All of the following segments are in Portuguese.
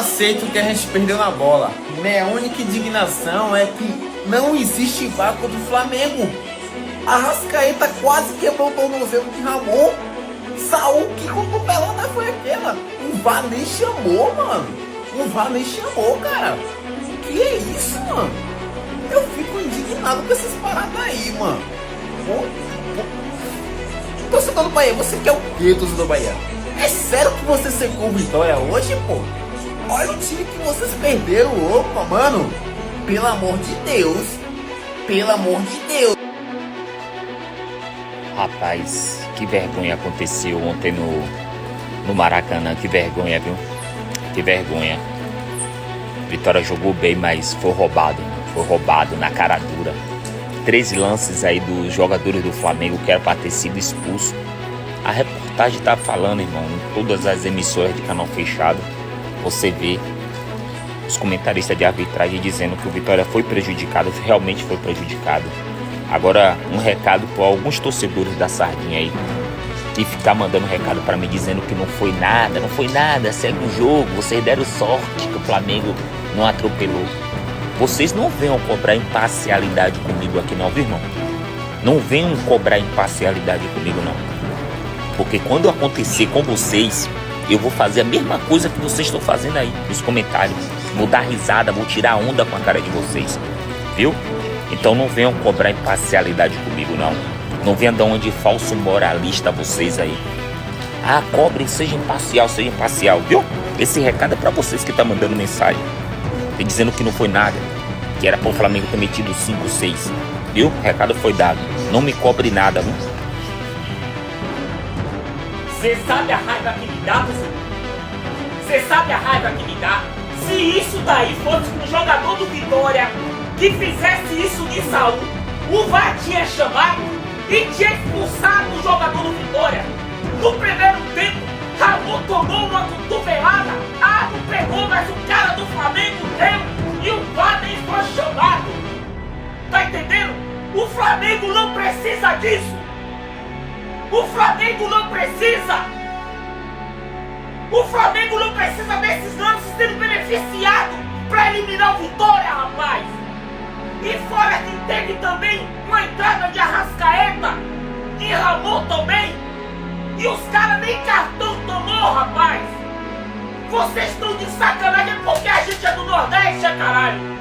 aceito que a gente perdeu na bola. Minha única indignação é que não existe VAR contra o Flamengo. A Arrascaeta quase quebrou o tornozelo de Ramon. Saúl, que cotovelada foi aquela? O VAR nem chamou, mano. O VAR nem chamou, cara. Que é isso, mano? Eu fico indignado com essas paradas aí, mano. Torcedor do Bahia, você quer o quê, torcedor do Bahia? É sério que você secou o Vitória hoje, pô? Olha o time que vocês perderam, opa, mano. Pelo amor de Deus. Pelo amor de Deus. Rapaz, que vergonha aconteceu ontem no Maracanã. Que vergonha, viu? Que vergonha. Vitória jogou bem, mas foi roubado. Foi roubado na cara dura. 13 lances aí dos jogadores do Flamengo que era para ter sido expulso. A reportagem tá falando, irmão, em todas as emissoras de canal fechado. Você vê os comentaristas de arbitragem dizendo que o Vitória foi prejudicado, realmente foi prejudicado. Agora, um recado para alguns torcedores da Sardinha aí, que ficar mandando recado para mim dizendo que não foi nada, segue o jogo, vocês deram sorte que o Flamengo não atropelou. Vocês não venham cobrar imparcialidade comigo aqui não, viu, irmão? Não venham cobrar imparcialidade comigo não. Porque quando acontecer com vocês, eu vou fazer a mesma coisa que vocês estão fazendo aí nos comentários. Vou dar risada, vou tirar onda com a cara de vocês, viu? Então não venham cobrar imparcialidade comigo não. Não venham dar uma de falso moralista vocês aí. Ah, cobrem, seja imparcial, viu? Esse recado é pra vocês que tá mandando mensagem. E dizendo que não foi nada, que era para o Flamengo ter metido 5, 6, viu? O recado foi dado. Não me cobre nada, viu? Você sabe a raiva que me dá, você? Você sabe a raiva que me dá? Se isso daí fosse um jogador do Vitória que fizesse isso de Saúl, o VAR tinha chamado e tinha expulsado o jogador do Vitória. No primeiro tempo, Ramon tomou uma cotovelada. Ah, não pegou, mas o cara do Flamengo deu. E o VAR nem foi chamado. Tá entendendo? O Flamengo não precisa disso. O Flamengo não precisa. O Flamengo não precisa desses lances sendo beneficiado pra eliminar o Vitória, rapaz. E fora que teve também uma entrada de Arrascaeta e Ramon também. E os caras nem cartão tomou, rapaz. Vocês estão de sacanagem porque a gente é do Nordeste, caralho.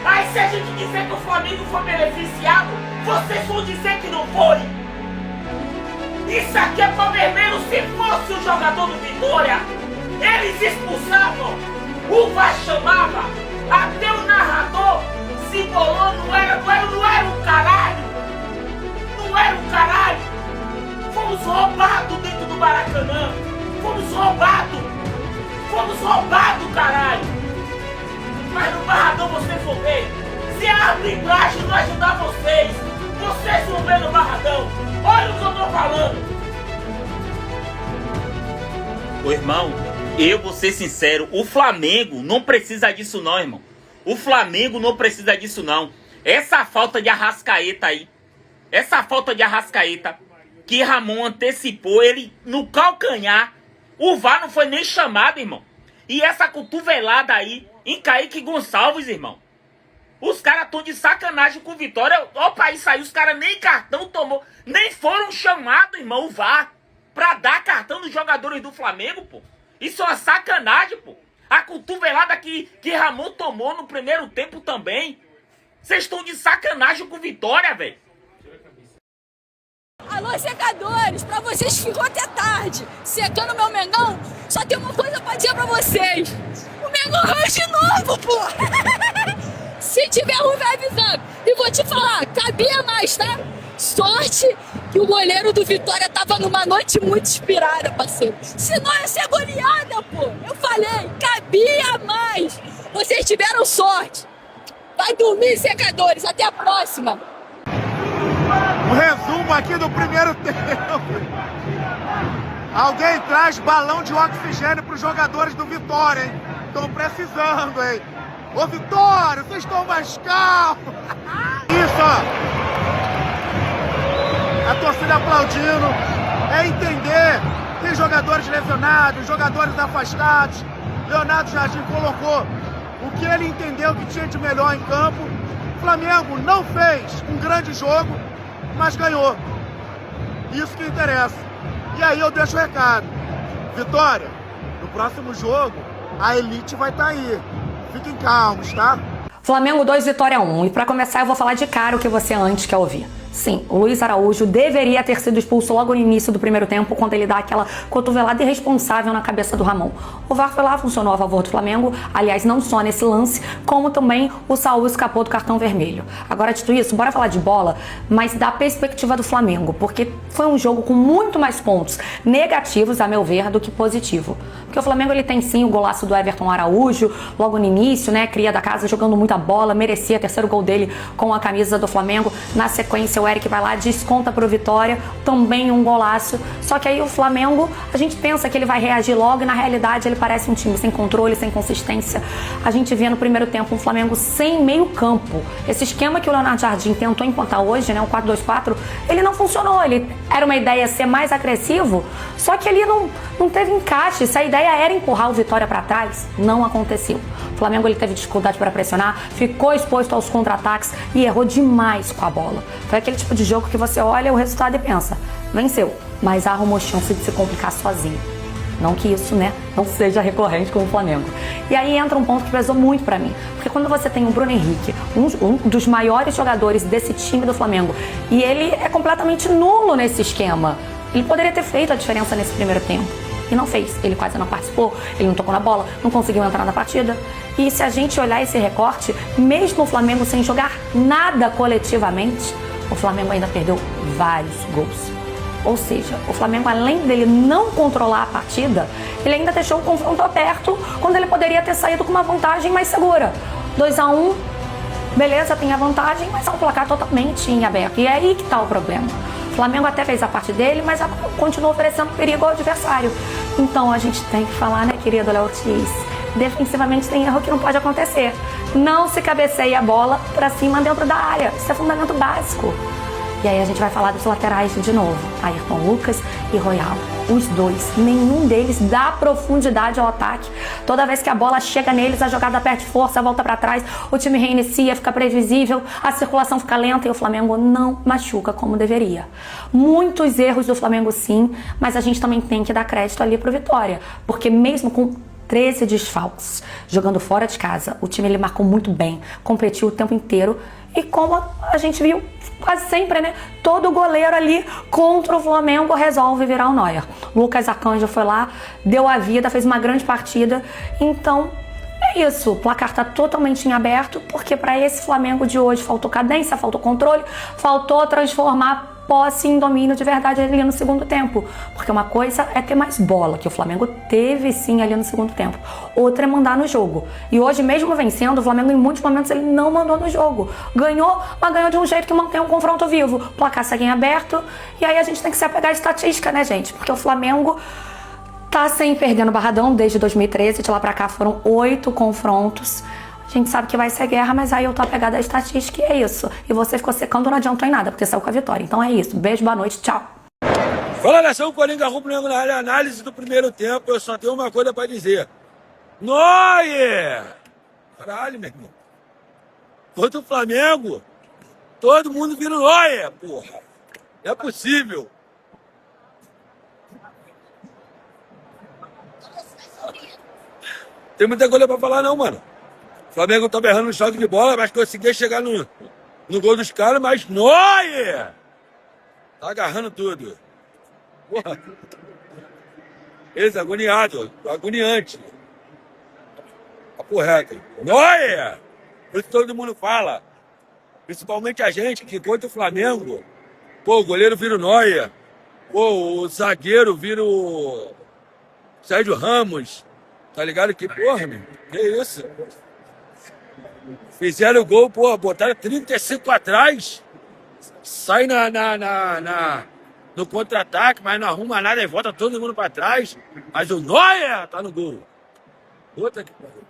Aí se a gente dizer que o Flamengo foi beneficiado, vocês vão dizer que não foi. Isso aqui é pra vermelho. Se fosse o jogador do Vitória, eles expulsavam, o VAR chamava, até o narrador se bolou, não era o caralho. Não era o caralho. Fomos roubados dentro do Maracanã. Fomos roubados, caralho. Mas no Barradão vocês vão ver. Se a arbitragem não ajudar vocês, vocês vão ver no Barradão. Olha o que eu tô falando. Ô irmão, eu vou ser sincero, o Flamengo não precisa disso não, irmão. O Flamengo não precisa disso não. Essa falta de Arrascaeta aí, que Ramon antecipou ele no calcanhar, o VAR não foi nem chamado, irmão. E essa cotovelada aí em Kaique Gonçalves, irmão. Os caras estão de sacanagem com o Vitória. Opa, isso aí, os caras nem cartão tomou. Nem foram chamados, irmão, o VAR, pra dar cartão nos jogadores do Flamengo, pô. Isso é uma sacanagem, pô. A cotovelada que Ramon tomou no primeiro tempo também. Vocês estão de sacanagem com o Vitória, velho. Alô, secadores, pra vocês que ficou até tarde secando meu Mengão, só tem uma coisa pra dizer pra vocês. O Mengão ganhou de novo, pô. Se tiver ruim, vai avisando. E vou te falar, cabia mais, tá? Sorte que o goleiro do Vitória tava numa noite muito inspirada, parceiro. Senão ia ser goleada, pô. Eu falei, cabia mais. Vocês tiveram sorte. Vai dormir, secadores. Até a próxima. Um resumo aqui do primeiro tempo. Alguém traz balão de oxigênio para os jogadores do Vitória, hein? Estão precisando, hein? Ô Vitória, vocês estão mais calmos. Isso, ó. A torcida aplaudindo. É entender. Tem jogadores lesionados, jogadores afastados. Leonardo Jardim colocou o que ele entendeu que tinha de melhor em campo. O Flamengo não fez um grande jogo, mas ganhou. Isso que interessa. E aí eu deixo o recado. Vitória, no próximo jogo, a elite vai estar aí. Fiquem calmos, tá? Flamengo 2, Vitória 1. E para começar eu vou falar de cara o que você antes quer ouvir. Sim, o Luiz Araújo deveria ter sido expulso logo no início do primeiro tempo, quando ele dá aquela cotovelada irresponsável na cabeça do Ramon. O VAR foi lá, funcionou a favor do Flamengo, aliás, não só nesse lance, como também o Saúl escapou do cartão vermelho. Agora, dito isso, bora falar de bola, mas da perspectiva do Flamengo, porque foi um jogo com muito mais pontos negativos, a meu ver, do que positivo. Porque o Flamengo ele tem sim o golaço do Everton Araújo, logo no início, né, cria da casa, jogando muita bola, merecia terceiro gol dele com a camisa do Flamengo. Na sequência, o Eric vai lá, desconta pro Vitória, também um golaço. Só que aí o Flamengo, a gente pensa que ele vai reagir logo e na realidade ele parece um time sem controle, sem consistência. A gente vê no primeiro tempo um Flamengo sem meio campo. Esse esquema que o Leonardo Jardim tentou implantar hoje, né, o 4-2-4, ele não funcionou. Ele era uma ideia ser mais agressivo, só que ele não teve encaixe. Se a ideia era empurrar o Vitória para trás, não aconteceu. O Flamengo ele teve dificuldade para pressionar, ficou exposto aos contra-ataques e errou demais com a bola. Foi aquele tipo de jogo que você olha o resultado e pensa, venceu, mas arrumou chance de se complicar sozinho. Não que isso, né, não seja recorrente com o Flamengo. E aí entra um ponto que pesou muito pra mim, porque quando você tem o Bruno Henrique, um dos maiores jogadores desse time do Flamengo, e ele é completamente nulo nesse esquema, ele poderia ter feito a diferença nesse primeiro tempo. E não fez, ele quase não participou, ele não tocou na bola, não conseguiu entrar na partida. E se a gente olhar esse recorte, mesmo o Flamengo sem jogar nada coletivamente, o Flamengo ainda perdeu vários gols. Ou seja, o Flamengo, além dele não controlar a partida, ele ainda deixou o confronto aberto quando ele poderia ter saído com uma vantagem mais segura. 2-1, beleza, tem a vantagem, mas é um placar totalmente em aberto. E é aí que está o problema. O Flamengo até fez a parte dele, mas continua oferecendo perigo ao adversário. Então a gente tem que falar, né, querido Léo Ortiz? Defensivamente tem erro que não pode acontecer. Não se cabeceie a bola para cima dentro da área. Isso é fundamento básico. E aí a gente vai falar dos laterais de novo. Ayrton Lucas e Royal. Os dois, nenhum deles dá profundidade ao ataque. Toda vez que a bola chega neles, a jogada perde força, volta para trás, o time reinicia, fica previsível, a circulação fica lenta e o Flamengo não machuca como deveria. Muitos erros do Flamengo sim, mas a gente também tem que dar crédito ali pro Vitória, porque mesmo com 13 desfalques, jogando fora de casa, o time ele marcou muito bem, competiu o tempo inteiro e como a gente viu quase sempre, né? Todo goleiro ali contra o Flamengo resolve virar o Neuer. Lucas Arcanjo foi lá, deu a vida, fez uma grande partida. Então, é isso. O placar tá totalmente em aberto, porque para esse Flamengo de hoje faltou cadência, faltou controle, faltou transformar posse em domínio de verdade ali no segundo tempo. Porque uma coisa é ter mais bola, que o Flamengo teve sim ali no segundo tempo. Outra é mandar no jogo. E hoje, mesmo vencendo, o Flamengo em muitos momentos ele não mandou no jogo. Ganhou, mas ganhou de um jeito que mantém um confronto vivo. O placar segue em aberto. E aí a gente tem que se apegar à estatística, né, gente? Porque o Flamengo tá sem perder no Barradão desde 2013. De lá pra cá foram 8 confrontos. A gente sabe que vai ser guerra, mas aí eu tô apegada à estatística e é isso. E você ficou secando, não adiantou em nada, porque saiu com a vitória. Então é isso. Beijo, boa noite, tchau. Fala, nação Coringa Rubro-Negro na área. Análise do primeiro tempo, eu só tenho uma coisa pra dizer. Neuer! Caralho, meu irmão. Contra o Flamengo, todo mundo vira Neuer, porra. Não é possível. Tem muita coisa pra falar não, mano. O Flamengo tá berrando no choque de bola, mas conseguia chegar no gol dos caras, mas Neuer! Tá agarrando tudo. Porra. Esse agoniado, agoniante. Papo reto. Neuer! Por isso todo mundo fala. Principalmente a gente que contra o Flamengo. Pô, o goleiro vira o Neuer. Pô, o zagueiro vira o Sérgio Ramos. Tá ligado? Que porra, meu? Que isso? Fizeram o gol, pô, botaram 35 atrás. Sai no contra-ataque, mas não arruma nada e volta todo mundo pra trás. Mas o Neuer tá no gol. Outra que pariu.